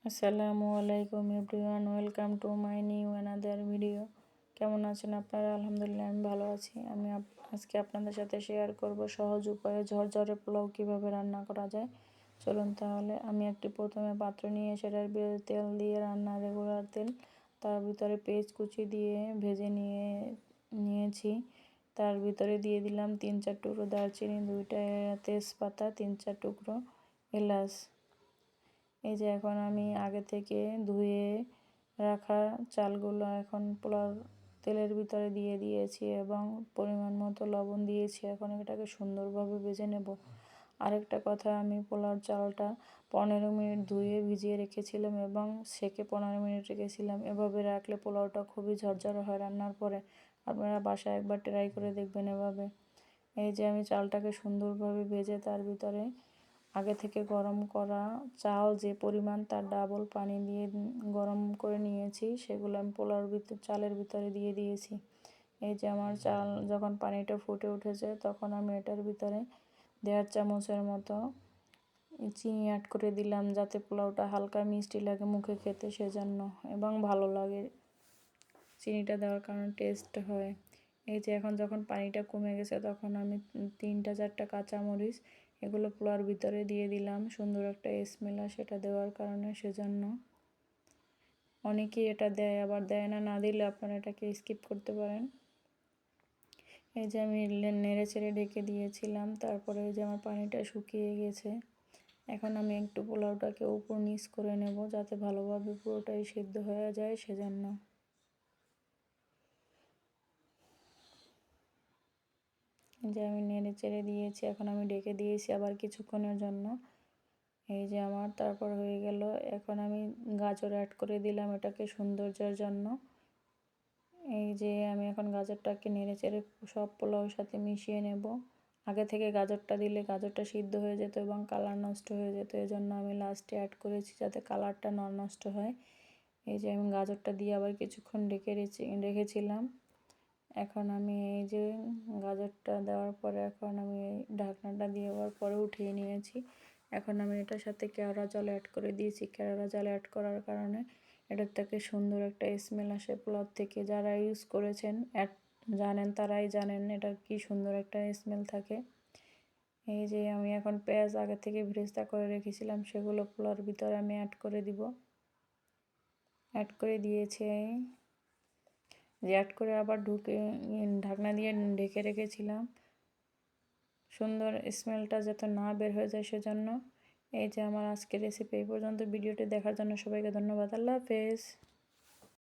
আসসালামু আলাইকুম everyone, welcome to my new another video. কেমন আছেন আপনারা? আলহামদুলিল্লাহ আমি ভালো আছি। আমি আজকে আপনাদের সাথে শেয়ার করব সহজ উপায়ে ঝরঝরে পোলাও কিভাবে রান্না করা যায়। চলুন তাহলে। আমি একটি প্রথমে পাত্র নিয়ে সেটার তেল দিয়ে রান্না, রেগুলার তেল, তার ভিতরে পেঁয়াজ কুচি দিয়ে ভেজে নিয়েছি। তার ভিতরে দিয়ে দিলাম 3-4 টুকরো দারচিনি, 2টা তেজপাতা, 3-4 টুকরো এলাচ। এই যে এখন আমি আগে থেকে ধুয়ে রাখা চালগুলো এখন পোলাও তেলের ভিতরে দিয়ে দিয়েছি এবং পরিমাণ মতো লবণ দিয়েছি। এখন এটাকে সুন্দরভাবে ভেজে নেব। আরেকটা কথা, আমি পোলাওর চালটা 15 মিনিট ধুয়ে ভিজিয়ে রেখেছিলাম এবং সেকে 15 মিনিট রেখেছিলাম। এভাবে রাখলে পোলাওটা খুবই ঝরঝরে হয় রান্নার পরে। আপনারা বাসায় একবার ট্রাই করে দেখবেন এভাবে। এই যে আমি চালটাকে সুন্দরভাবে ভেজে তার ভিতরে আগে থেকে গরম করা চাল যে পরিমাণ তার ডাবল পানি দিয়ে গরম করে নিয়েছি, সেগুলো আমি চালের ভিতরে দিয়ে দিয়েছি। এই যে আমার চাল যখন পানিটা ফুটে উঠেছে, তখন আমি এটার ভিতরে 1.5 চামচের মতো চিনি অ্যাড করে দিলাম, যাতে পোলাওটা হালকা মিষ্টি লাগে মুখে খেতে, সেজন্য, এবং ভালো লাগে। চিনিটা দেওয়ার কারণে টেস্ট হয়। এই যে এখন যখন পানিটা কমে গেছে, তখন আমি 3-4টা কাঁচামরিচ এগুলো পোলাওর ভিতরে দিয়ে দিলাম। সুন্দর একটা স্মেল আসে সেটা দেওয়ার কারণে, সেজন্য। অনেকেই এটা দেয়, আবার দেয় না। না দিলে আপনারা এটাকে স্কিপ করতে পারেন। এই যে আমি নেড়ে চেড়ে ঢেকে দিয়েছিলাম। তারপরে এই যে আমার পানিটা শুকিয়ে গেছে। এখন আমি একটু পোলাওটাকে উপর নিচ করে নেব, যাতে ভালোভাবে পুরোটাই সিদ্ধ হয়ে যায়, সেজন্য। যে আমি নেড়ে চেড়ে দিয়েছি, এখন আমি ঢেকে দিয়েছি আবার কিছুক্ষণের জন্য। এই যে আমার তারপর হয়ে গেল। এখন আমি গাজর অ্যাড করে দিলাম এটাকে সৌন্দর্যের জন্য। এই যে আমি এখন গাজরটাকে নেড়ে চেড়ে সব পোলাওর সাথে মিশিয়ে নেব। আগে থেকে গাজরটা দিলে গাজরটা সিদ্ধ হয়ে যেত এবং কালার নষ্ট হয়ে যেত, এজন্য আমি লাস্টে অ্যাড করেছি, যাতে কালারটা না নষ্ট হয়। এই যে আমি গাজরটা দিয়ে আবার কিছুক্ষণ রেখেছিলাম। এখন আমি এই যে গাজরটা দেওয়ার পরে এখন আমি ঢাকনাটা দেওয়ার পরে উঠিয়ে নিয়েছি। এখন আমি এটার সাথে কেওড়া জল অ্যাড করে দিয়েছি। কেওড়া জল অ্যাড করার কারণে এটার থেকে সুন্দর একটা স্মেল আসে পোলাও থেকে। যারা ইউজ করেছেন জানেন, তারাই জানেন এটার কি সুন্দর একটা স্মেল থাকে। এই যে আমি এখন পেঁয়াজ আগে থেকে ভেরেস্তা করে রেখেছিলাম, সেগুলো পোলাওর ভিতরে আমি অ্যাড করে দিয়েছি। অ্যাড করে আবার ঢাকনা দিয়ে ঢেকে রেখেছিলাম, সুন্দর স্মেলটা যাতে না বের হয়ে যায়, সেজন্য। এই যে আমার আজকের রেসিপি এই পর্যন্ত। ভিডিওটি দেখার জন্য সবাইকে ধন্যবাদ। আল্লাহ হাফেজ।